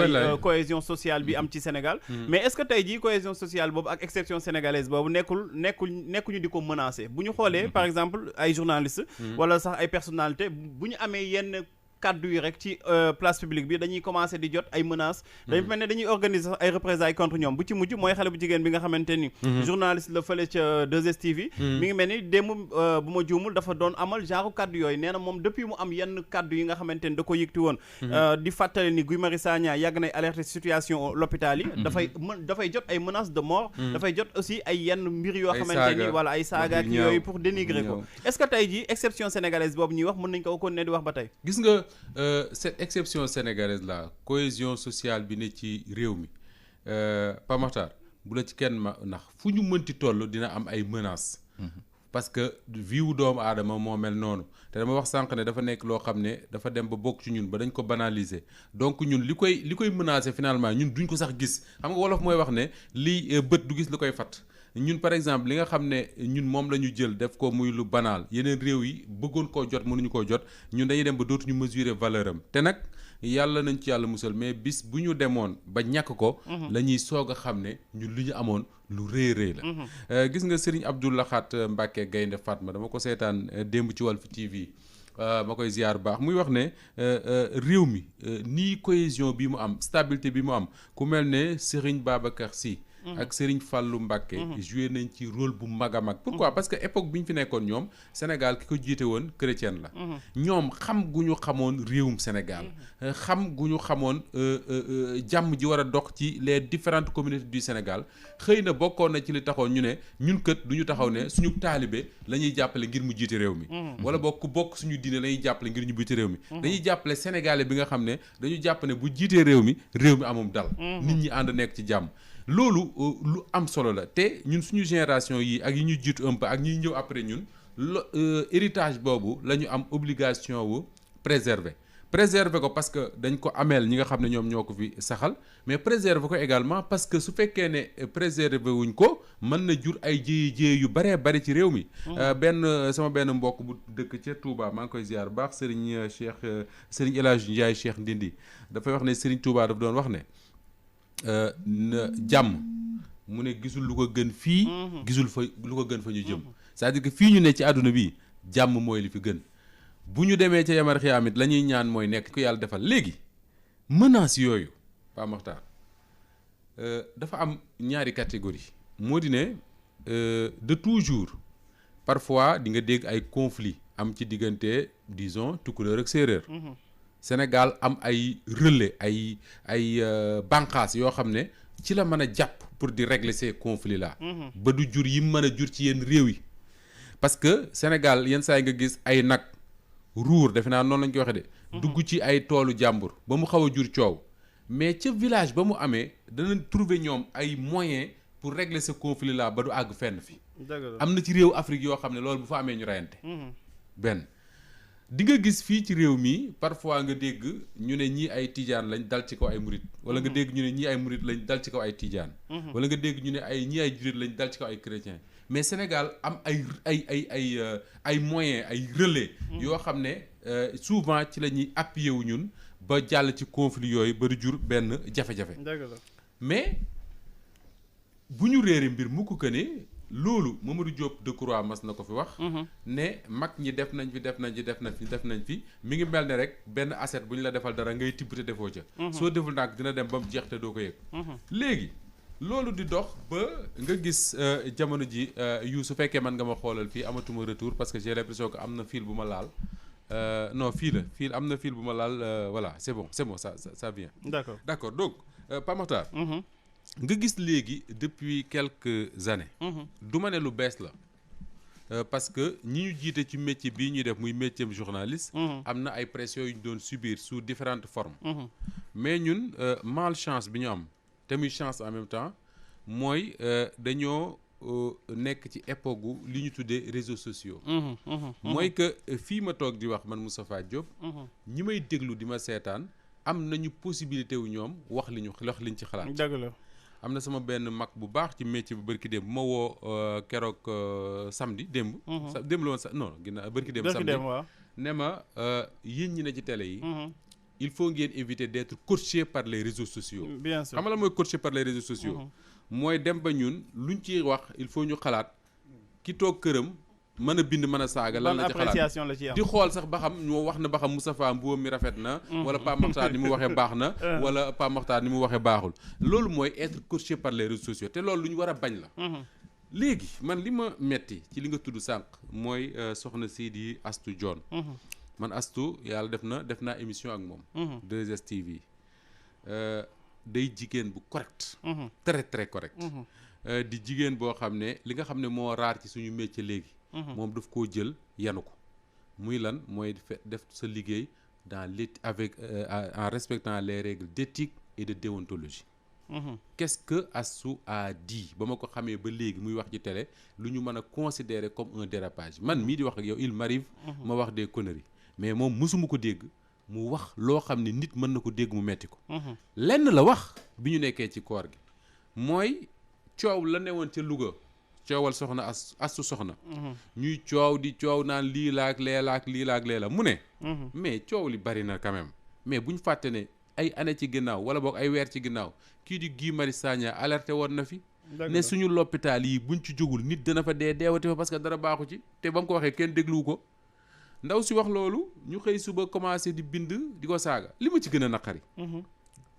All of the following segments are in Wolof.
mooy cohésion sociale bi am ci Sénégal mais est-ce que tey jii cohésion sociale boobu ak exception sénégalaise boobu nekkuñu di ko menacer bu ñu xoolee par exemple ay journalistes wala sax ay personnalités bu ñu amee yenn kaddu yi rek ci place publique bi dañuy commencer di jot ay menaces dañu mel ne dañuy organiser ay représailles contre ñoom bu ci mujj mooy xale bu jigéen bi nga xamante ni journaliste la fële ca 2STV mi ngi mel ni démb bu ma juumul dafa doon amal genre kaddu yooyu nee na moom depuis mu am yenn kaddu yi nga xamante ni da ko yëgti woon di fàttali ni Guy Marius Sagna yàgg nay alerter situation l'hôpital yi dafay jot ay menaces de mort dafay jot aussi ay yenn mbir yoo xamante ni wala ay saaga ak yooyu pour dénigrer ko est-ce que tey jii exception sénégalaise boobu ñuy wax mën nañ ko continuer di wax ba tey gis nga cette exception sénégalaise là cohésion sociale bi ne ci réew mi Pa Makhtar bu la ci kenn ndax fu ñu mënti toll dina am ay menaces parce que viwu doomu aadama moo mel noonu te dama wax sànq ne dafa nekk loo xam ne dafa dem ba bokk ci ñun ba dañ ko banaliser donc ñun li koy menacer finalement ñun duñ ko sax gis xam nga wolof mooy wax ne lii bët du gis li koy fat ñun par exemple li nga xam ne ñun moom la ñu jël def ko muy lu banal yeneen réew yi bëggoon koo jot mënuñu koo jot ñun dañuy dem ba dootuñu mesurer valeur am te nag yàlla nañ ci yàlla musal mais bis bu ñu demoon ba ñàkk ko la ñuy soog a xam ne ñun lu ñu amoon lu rëy rëy la gis nga Serigne Abdou Lahat Mbacké Gaynde Fatma dama ko seetaan démb ci Walf TV ma koy ziar bu baax muy wax ne réew mi nii cohésion bi mu am stabilité bi mu am ku mel ne Serigne Babacar Sy ak Serigne Fallou Mbacké joué nañ ci rôle bu mag a mag pourquoi parce que époque bi ñu fi nekkoon ñoom Sénégal ki ko jiite woon chrétienne la ñoom xam gu ñu xamoon réewum Sénégal xam gu ñu xamoon jàmm ji war a dox ci les différentes communautés du Sénégal xëy na bokkoon na ci li taxoon ñu ne ñun kët du ñu taxaw ne suñu taalibe la ñuy jàppale ngir mu jiite réew mi wala bokk bokk suñu diine la ñuy jàppale ngir ñu jiite réew mi dañuy jàppale sénégalais bi nga xam ne dañu jàpp ne bu jiitee réew mi amum dal nit ñi ànd nekk ci jàmm loolu lu am solo la te ñun suñu génération yi ak yi ñu jiitu un peu ak ñuy ñëw après ñun héritage boobu la ñu am obligation wu préserver ko parce que dañ ko ameel ñi nga xam ne ñoom ñoo ko fi saxal mais préserver ko également parce que su fekkee ne préserver wuñ ko mën na jur ay jéye yu baree bari ci réew mi sama benn mbokk bu dëkk ca Touba maa ngi koy ziar baax Serigne El Hadji Ndiaye Cheikh Ndindi dafay wax ne Serigne Touba daf doon wax ne jàmm mu ne gisul lu ko gën fii gisul fa lu ko gën fa ñu jëm c'est-à-dire que fii ñu ne ci àdduna bi jàmm mooy li fi gën bu ñu demee ca yamar xiyaamit la ñuy ñaan mooy nekk ko yàlla defal léegi menaces yooyu Pa Makhtar dafa am ñaari catégorie moo di ne de toujours parfois di nga dégg ay conflits am ci diggante disons tukulóor ak séeréer Sénégal am ay relais ay bànqaas yoo xam ne ci la mën a jàpp pour di régler ces conflits là ba du jur yi mën a jur ci yenn réew yi parce que Sénégal yenn saa yi nga gis ay nag ruur defe naa noonu lañ koy waxee de dugg ci ay toolu jàmbur ba mu xaw a jur coow mais ca village ba mu amee danañ trouver ñoom ay moyens pour régler ce conflit là ba du àgg fenn fi am na ci réew Afrique yoo xam ne loolu bu fa amee ñu reyante benn di nga gis fii ci réew mi parfois nga dégg ñu ne ñii ay tijaan lañ dal ci kaw ay murit wala nga dégg ñu ne ñii ay murit lañ dal ci kaw ay tijaan wala nga dégg ñu ne ñii ay jurit lañ dal ci kaw ay chrétien mais Sénégal am ay moyens ay relais yoo xam ne souvent ci la ñuy appuyer wu ñun ba jàll ci conflit yooyu ba du jur benn jafe-jafe mais bu ñu réere mbir mukk que ne loolu Mamadou Diop Decroix mas na ko fi wax ne mag ñi def nañ fi mi ngi mel ne rek benn assiette bu ñu la defal dara ngay tibb te defoo ca soo deful nag dina dem ba mu jeex te doo ko yëg léegi loolu di dox ba nga gis jamono ji yu su fekkee man nga ma xoolal fii amatuma retour parce que j'ai l'impression que am na fil bu ma laal non fii am na fil bu ma laal voilà c'est bon ça vient d'accord donc Pa Makhtar nga gis léegi depuis quelques années du ma ne lu bees la parce que ñi ñu jiite ci métier bii ñuy def muy métier journaliste am na ay pressions yu ñu doon subir sous différentes formes mais ñun malchance bi ñu am te muy chance en même temps mooy dañoo nekk ci époque gu li ñu tuddee réseaux sociaux mooy que fii ma toog di wax man Moustapha Diop ñi may déglu di ma seetaan am nañu possibilité wu ñoom wax liñ ci xalaat dëgg la am na sama benn mag bu baax ci métier bu bërki démb bu ma woo keroog samedi démb la woon non ginnaaw bërki démb samedi ne ma yéen ñi ne ci télé yi il faut ngeen éviter d'être coaché par les réseaux sociaux. bien sûr xam nga lan mooy coaché par les réseaux sociaux. mooy dem ba ñun luñ ciy wax il faut ñu xalaat ki toog këram mën a bind mën a saaga. lan la ci xalaat appréciation la ci am di xool sax ba xam ñoo wax na ba xam Moustapha Mbuum mi rafet na. wala Pape Makhtar ni mu waxee baax na. wala Pape Makhtar ni mu waxee baaxul. loolu mooy être coaché par les réseaux sociaux te loolu lu ñu war a bañ la. léegi man li ma metti ci li nga tudd sànq mooy soxna si di Astou Dione. man Astou yàlla def naa émission ak moom. 2STV day jigéen bu correct. très très correct. di jigéen boo xam ne li nga xam ne moo raar ci suñu métier léegi. moom daf koo jël yanu ko muy lan mooy def sa liggéey dans en respectant les règles d'éthique et de déontologie. Qu'est-ce que Astou a dit ba ma ko xamee ba léegi muy wax ci télé lu ñu mën a considérer comme un dérapage man mii di wax ak yow il m'arrive ma wax des conneries mais moom mësuma ko dégg mu wax loo xam ne nit mën na ko dégg mu metti ko. lenn la wax bi ñu nekkee ci koor gi mooy coow la newoon ca Louga coowal soxna Astou soxna. ñuy coow di coow naan lii laak lee laak lii laak lee la mu ne. mais coow li bari na quand même mais bu ñu fàtte ne ay année ci ginnaaw wala boog ay weer ci ginnaaw kii di Guy Marius Sagna alerté woon na fi. ne suñu l'hôpital yi buñ ci jógul nit dana fa deewati fa parce que dara baaxu ci te ba mu ko waxee kenn dégluwu ko. ndaw si wax loolu ñu xëy suba commencé di bind di ko saaga li ma ci gën a naqari.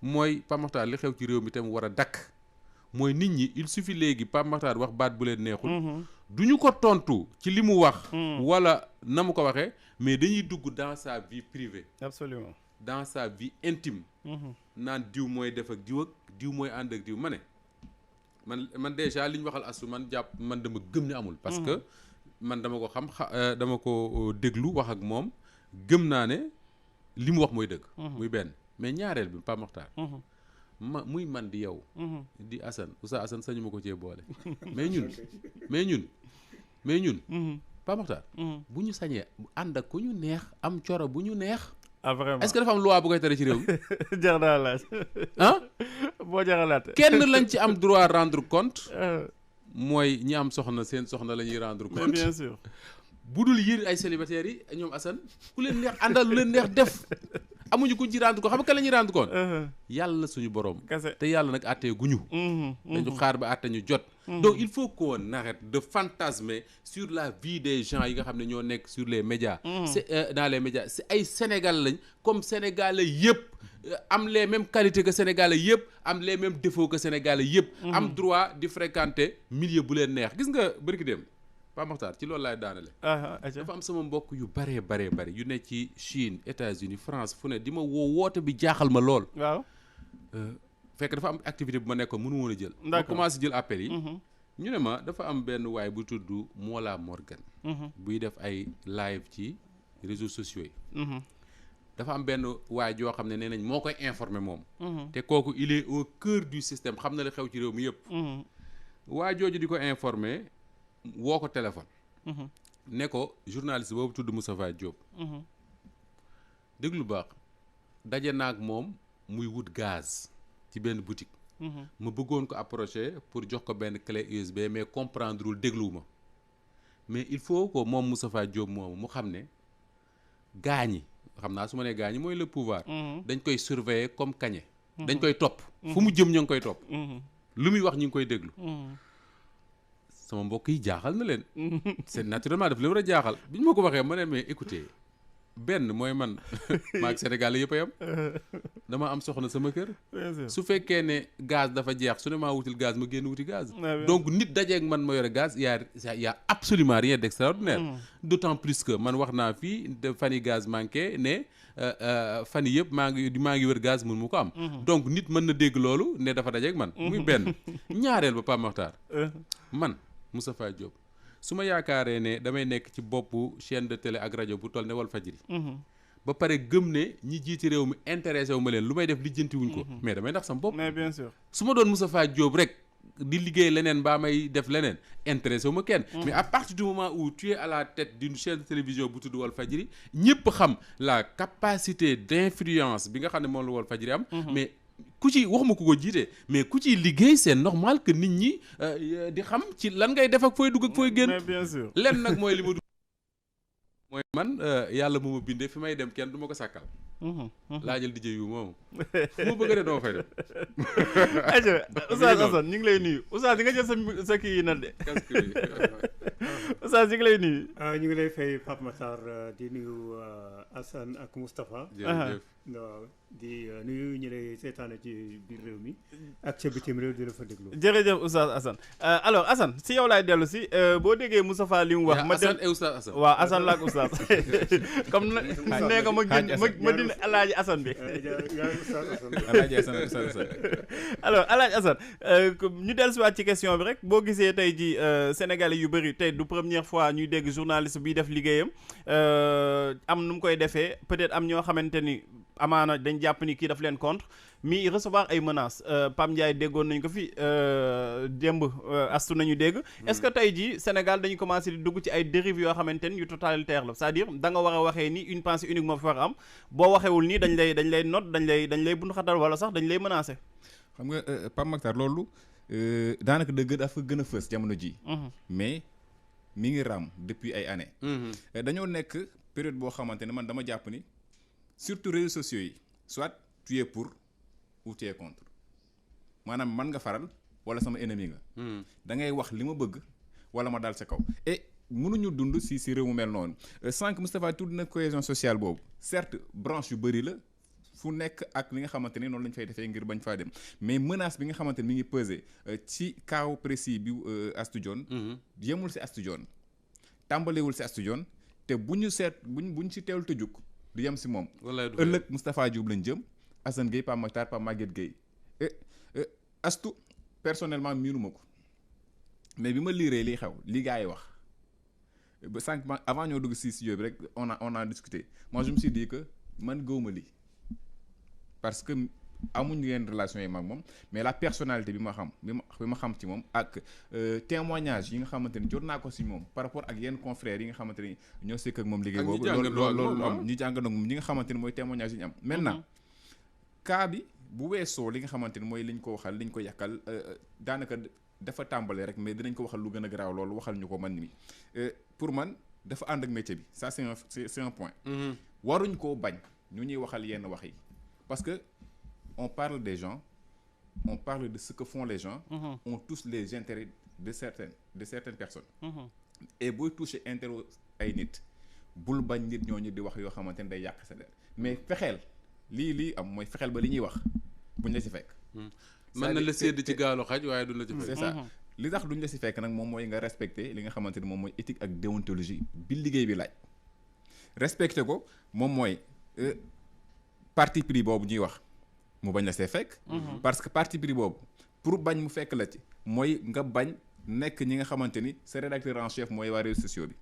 mooy Pape Makhtar li xew ci réew mi tam war a dakk mooy nit ñi il suffit léegi Pape Makhtar wax baat bu leen neexul. du ñu ko tontu ci li mu wax. wala na mu ko waxee mais dañuy dugg dans sa vie privée. absolument dans sa vie intime. naan diw mooy def ak diw mooy ànd ak diw ma ne man déjà li ñu waxal Astou man dama gëm ne amul. parce que man dama ko xam dama ko déglu wax ak moom gëm naa ne li mu wax mooy dëgg. muy benn mais ñaareel bi Pape Makhtar. muy man di yow. di Assane Oustaz Assane sañu ma ko cee boole. mais ñun. Pape Makhtar. bu ñu sañee ànd ak ku ñu neex am coro bu ñu neex. ah vraiment est-ce que dafa am loi bu koy tere ci réew mi. jar naa laaj. boo jaralaate. kenn lañ ci am droit rendre compte. mooy ñi am soxna seen soxna la ñuy rendre compte. mais bien sûr. bu dul yéen ay célibataires yi ñoom Assane ku leen neex àndal lu leen neex def amuñu kuñ ci rendre compte xam nga kan la ñuy rendre compte. yàlla suñu borom. te yàlla nag àttee guñu. dañu xaar ba àtte ñu jot. donc il faut qu'on arrête de fantasmer sur la vie des gens yi nga xam ne ñoo nekk sur les médias. c'est dans les médias c'est ay Sénégal lañ comme Sénégalais yëpp. am les mêmes qualités que Sénégalais yëpp am les mêmes défauts que Sénégalais yëpp. am droit di fréquenter milieu bu leen neex gis nga bari ki dem. Pape Makhtar ci loolu laay daanale. dafa am sama mbokk yu bari yu ne ci Chine États-Unis France fu ne di ma woote bi jaaxal ma lool. waaw. fekk dafa am activité bu ma nekkoon mënu woon a jël. ma commencé jël appel yi. ñu ne ma dafa am benn waay bu tudd Mola Morgan. buy def ay live ci réseaux sociaux yi. dafa am benn waay joo xam ne nee nañ moo koy informer moom. te kooku il est au cœur du système xam na li xew ci réew mi yëpp. waay jooju di ko informer. woo ko téléphone. ne ko journaliste boobu tudd Moustapha Diop. déglu baax daje naag moom muy wut gaz ci benn boutique. ma bëggoon ko approcher pour jox ko benn clé USB mais comprendre wul dégluwu ma mais il faut que moom Moustapha Diop moomu mu xam ne gaañi xam naa su ma nee gaañi mooy le pouvoir. dañ koy surveiller comme kañe. dañ koy topp. fu mu jëm ñoo ngi koy topp. lu muy wax ñu ngi koy déglu. sama mbokk yi jaaxal na leen. c'est naturellement daf leen war a jaaxal bi ñu ma ko waxee ma ne mais écoutez benn mooy man maag Sénégal yëpp a yam dama am soxna sama kër. su fekkee ne gaz dafa jeex su ne maa wutil gaz ma génn wuti gaz. donc nit dajeeg man ma yore gaz y a absolument rien d'extraordinaire. d'autant plus que man wax naa fii de fan yi gaz manqué ne fan yi yëpp maa ngi wër gaz mun mu ko am. donc nit mën na dégg loolu ne dafa dajeeg man. muy benn ñaareel ba Pape Makhtar man. Moustapha Diop su ma yaakaaree ne damay nekk ci boppu chaîne de télé ak rajo bu toll ne Walfadjri ba pare gëm ne ñi jiiti réew mi intéressé wu ma leen lu may def lijjanti wuñ ko mais damay ndax sama bopp. mais bien sûr su ma doon Moustapha Diop rek di liggéey leneen mbaa may def leneen intéressé wu ma kenn. mais à partir du moment où tu es à la tête d'une chaîne de télévision bu tudd Walfadjri ñëpp xam la capacité d'influence bi nga xam ne moom la Walfadjri am. mais ku ci waxuma ku ko jiite mais ku ciy liggéey c'est normal que nit ñi di xam ci lan ngay def ak fooy dugg ak fooy génn. mais bien sûr lenn nag mooy li ma mooy man yàlla moo ma bindee fi may dem kenn du ma ko sàkkal. laajal DJ yu moomu fu ma bëgg a dem dama fay dem. ayca Oustaz Assane ñu ngi lay nuyu Oustaz di nga jël sa kii yi nag de. Oustaz ñu ngi lay nuyu. ñu ngi lay fay Pape Matar di nuyu Assane ak Moustapha. jërëjëf. waaw di nuyu ñu lay seetaane ci biir réew mi ak ca bitim réew di la fa déglu. jërëjëf Oustaz Assane alors Assane si yow laay dellu si boo déggee Moustapha li mu wax. ma Assane et Oustaz Assane. waaw Assane la ak Oustaz comme nee nga ma dindi Alaaji Assane bi. Alaaji Assane Assane. alors Alaaji Assane ñu dellusiwaat ci question bi rek boo gisee tey ji Sénégalais yu bëri tey du première fois ñuy dégg journaliste bi def liggéeyam am nu mu koy defee peut-être am ñoo xamante ni amaana dañ jàpp ni kii daf leen contre mi recevoir ay menaces Pam Ndiaye déggoon nañ ko fi démb astu nañu dégg. est-ce que tey jii Sénégal dañu commencé di dugg ci ay dérives yoo xamante ni yu totalitaire la c'est-à-dire da nga war a waxee ni une pensée unique moo fi war a am boo waxewul nii dañ lay noot dañ lay bundu xatal wala sax dañ lay menacer. xam nga Pape Makhtar loolu daanaka dëgg dafa gën a fës jamono ji mais mi ngi raam depuis ay années. dañoo nekk période boo xamante ne man dama jàpp ni surtout réseaux sociaux yi soit tu es pour ou tu es contre maanaam man nga faral wala sama ennemi nga. da ngay wax li ma bëgg wala ma dal sa kaw. et mënuñu dund si réew mu mel noonu sànq Moustapha tudd na cohésion sociale boobu certes branche yu bëri la fu nekk ak li nga xamante ni noonu lañ fay defee ngir bañ faa dem mais menace bi nga xamante ni mi ngi peser ci cas précis bi Astou Dione yemul si Astou Dione tàmbalewul si Astou Dione te bu ñu si teewul te jukk du yem si moom. ëllëg Moustapha Diop lañ jëm Assane Gueye Pape Makhtar Pape Maguette Gueye Astou personnellement miinuma ko mais bi ma liiree liy xew li gars yi wax ba sànq avant ñoo dugg si studio bi rek on a discuté moi je me suis dit que man gëwuma lii parce que amuñu yenn relation yi mag moom mais la personnalité bi ma xam ci moom ak témoignage yi nga xamante ni jot naa ko si moom par rapport ak yenn confrères yi nga xamante ni ñoo sekk ak moom liggéey boobu loolu am ñu jàng nag moom ñi nga xamante ni mooy témoignage yi ñu am maintenant cas bi bu weesoo li nga xamante ni mooy liñ ko waxal liñ ko yàkkal daanaka dafa tàmbale rek mais dinañ ko waxal lu gën a garaaw loolu waxal ñu ko man mi pour man dafa ànd ak métier bi ça c'est un point waruñ koo bañ ñu ñuy waxal yenn wax yi parce que on parle des gens on parle de ce que font les gens on touche les intérêts de certaines personnes et booy toucher intérêt ay nit bul bañ nit ñooñu di wax yoo xamante ne day yàq sa der mais fexeel lii am mooy fexeel ba li ñuy wax buñ la si fekk mën na la sédd ci gaalu xaj waaye duñ la ci fekk c'est ça li tax duñ la si fekk nag moom mooy nga respecter li nga xamante ni moom mooy éthique ak déontologie bi liggéey bi laaj respecter ko moom mooy parti pris boobu ñuy wax mu bañ la see fekk parce que parti pris boobu pour bañ mu fekk la ci mooy nga bañ nekk ñi nga xamante ni sa rédacteur en chef mooy waa réseaux sociaux bi